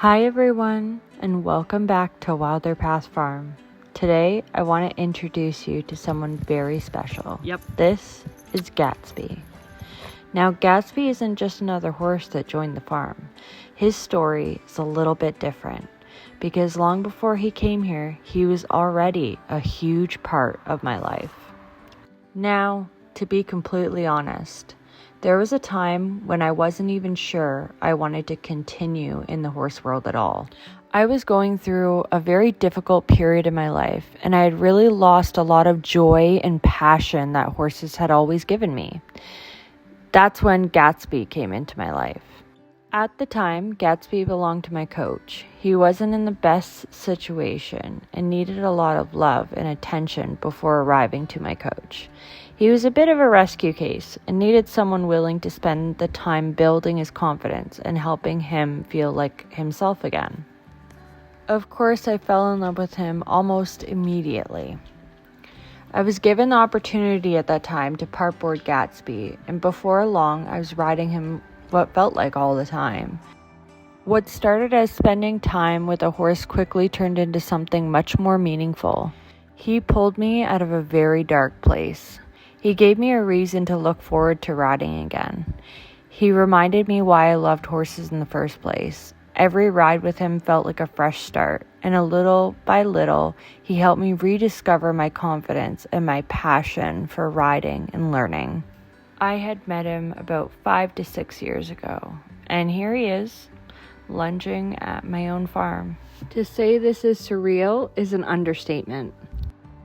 Hi everyone, and welcome back to Wilder Path Farm. Today, I want to introduce you to someone very special. This is Gatsby. Now, Gatsby isn't just another horse that joined the farm. His story is a little bit different, because long before he came here, he was already a huge part of my life. Now, to be completely honest, there was a time when I wasn't even sure I wanted to continue in the horse world at all. I was going through a very difficult period in my life, and I had really lost a lot of joy and passion that horses had always given me. That's when Gatsby came into my life. At the time, Gatsby belonged to my coach. He wasn't in the best situation and needed a lot of love and attention before arriving to my coach. He was a bit of a rescue case and needed someone willing to spend the time building his confidence and helping him feel like himself again. Of course, I fell in love with him almost immediately. I was given the opportunity at that time to partboard Gatsby, and before long, I was riding him what felt like all the time. What started as spending time with a horse quickly turned into something much more meaningful. He pulled me out of a very dark place. He gave me a reason to look forward to riding again. He reminded me why I loved horses in the first place. Every ride with him felt like a fresh start, and little by little, he helped me rediscover my confidence and my passion for riding and learning. I had met him about 5 to 6 years ago, and here he is, lunging at my own farm. To say this is surreal is an understatement.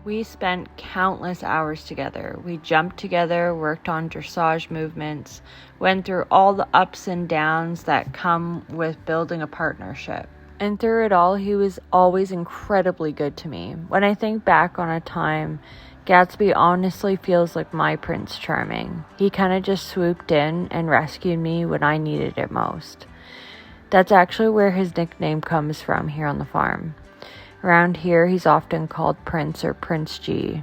We spent countless hours together. We jumped together, worked on dressage movements, went through all the ups and downs that come with building a partnership. And through it all, he was always incredibly good to me. When I think back on a time, Gatsby honestly feels like my Prince Charming. He kind of just swooped in and rescued me when I needed it most. That's actually where his nickname comes from here on the farm. Around here, he's often called Prince or Prince G.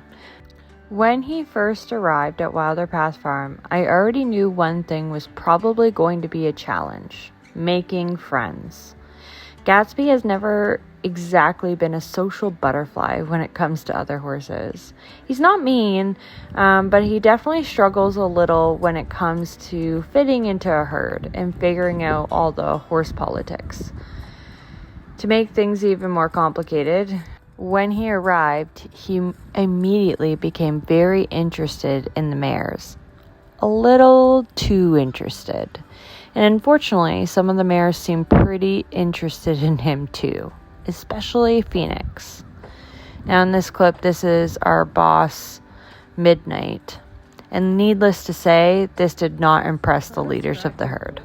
When he first arrived at Wilder Path Farm, I already knew one thing was probably going to be a challenge: making friends. Gatsby has never exactly been a social butterfly when it comes to other horses. He's not mean, but he definitely struggles a little when it comes to fitting into a herd and figuring out all the horse politics. To make things even more complicated, when he arrived, he immediately became very interested in the mares. A little too interested. And unfortunately, some of the mares seemed pretty interested in him too, especially Phoenix. Now in this clip, this is our boss, Midnight. And needless to say, this did not impress the leaders of the herd.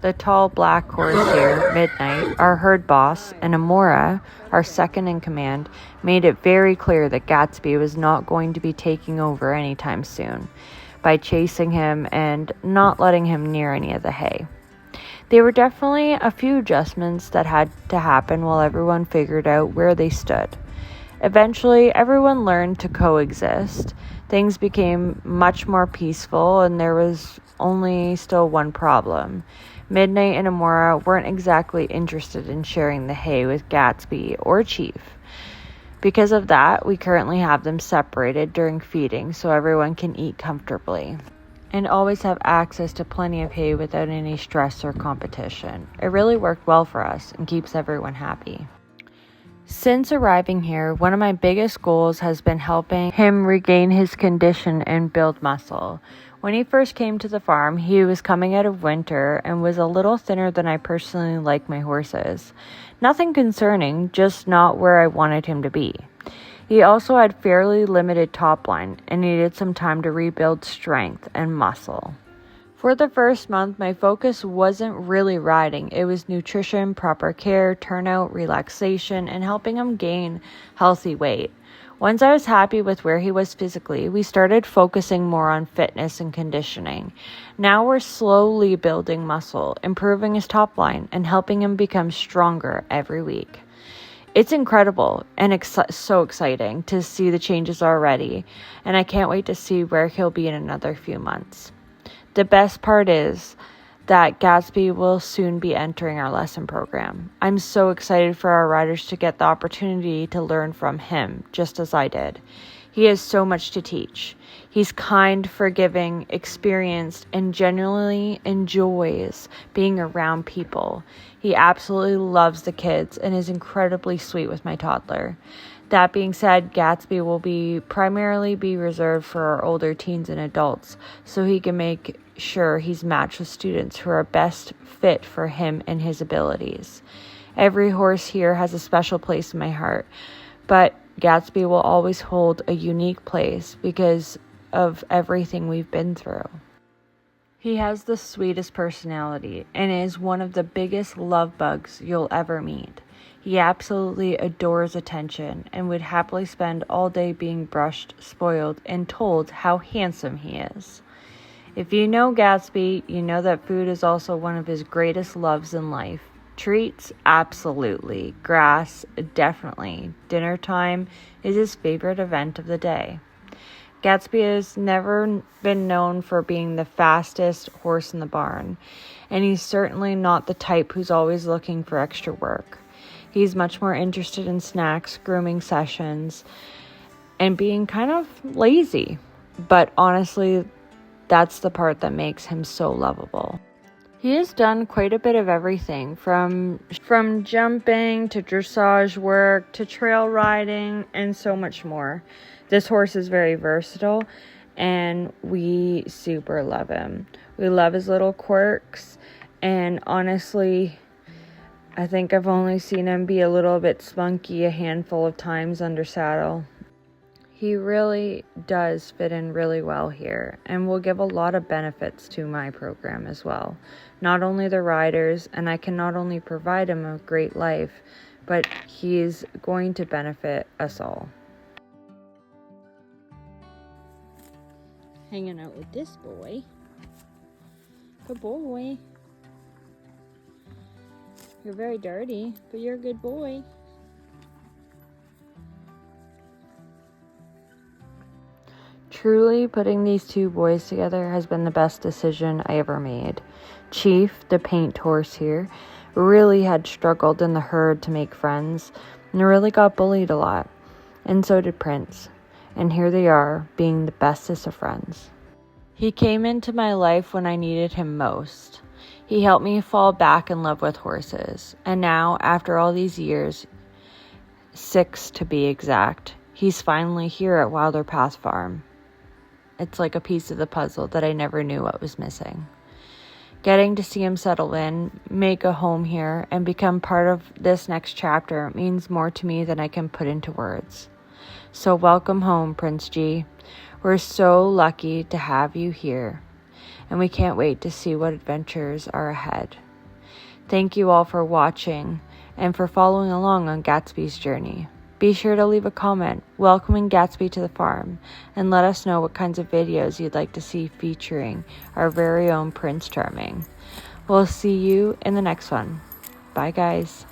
The tall black horse here, Midnight, our herd boss, and Amora, our second in command, made it very clear that Gatsby was not going to be taking over anytime soon by chasing him and not letting him near any of the hay. There were definitely a few adjustments that had to happen while everyone figured out where they stood. Eventually, everyone learned to coexist. Things became much more peaceful, and there was only still one problem. Midnight and Amora weren't exactly interested in sharing the hay with Gatsby or Chief. Because of that, we currently have them separated during feeding so everyone can eat comfortably and always have access to plenty of hay without any stress or competition. It really worked well for us and keeps everyone happy. Since arriving here, one of my biggest goals has been helping him regain his condition and build muscle. When he first came to the farm, he was coming out of winter and was a little thinner than I personally like my horses. Nothing concerning, just not where I wanted him to be. He also had fairly limited top line and needed some time to rebuild strength and muscle. For the first month, my focus wasn't really riding. It was nutrition, proper care, turnout, relaxation, and helping him gain healthy weight. Once I was happy with where he was physically, we started focusing more on fitness and conditioning. Now we're slowly building muscle, improving his top line, and helping him become stronger every week. It's incredible and so exciting to see the changes already, and I can't wait to see where he'll be in another few months. The best part is that Gatsby will soon be entering our lesson program. I'm so excited for our riders to get the opportunity to learn from him, just as I did. He has so much to teach. He's kind, forgiving, experienced, and genuinely enjoys being around people. He absolutely loves the kids and is incredibly sweet with my toddler. That being said, Gatsby will primarily be reserved for our older teens and adults, so he can make sure he's matched with students who are best fit for him and his abilities. Every horse here has a special place in my heart, but Gatsby will always hold a unique place because of everything we've been through. He has the sweetest personality and is one of the biggest love bugs you'll ever meet. He absolutely adores attention and would happily spend all day being brushed, spoiled, and told how handsome he is. If you know Gatsby, you know that food is also one of his greatest loves in life. Treats, absolutely. Grass, definitely. Dinner time is his favorite event of the day. Gatsby has never been known for being the fastest horse in the barn, and he's certainly not the type who's always looking for extra work. He's much more interested in snacks, grooming sessions, and being kind of lazy. But honestly, that's the part that makes him so lovable. He has done quite a bit of everything, from jumping to dressage work to trail riding and so much more. This horse is very versatile and we super love him. We love his little quirks, and honestly, I think I've only seen him be a little bit spunky a handful of times under saddle. He really does fit in really well here and will give a lot of benefits to my program as well. Not only the riders, and I can not only provide him a great life, but he's going to benefit us all. Hanging out with this boy. Good boy. You're very dirty, but you're a good boy. Truly, putting these two boys together has been the best decision I ever made. Chief, the paint horse here, really had struggled in the herd to make friends and really got bullied a lot. And so did Prince. And here they are, being the bestest of friends. He came into my life when I needed him most. He helped me fall back in love with horses. And now, after all these years, 6 to be exact, he's finally here at Wilder Path Farm. It's like a piece of the puzzle that I never knew what was missing. Getting to see him settle in, make a home here, and become part of this next chapter means more to me than I can put into words. So welcome home, Prince G. We're so lucky to have you here, and we can't wait to see what adventures are ahead. Thank you all for watching and for following along on Gatsby's journey. Be sure to leave a comment welcoming Gatsby to the farm and let us know what kinds of videos you'd like to see featuring our very own Prince Charming. We'll see you in the next one. Bye, guys.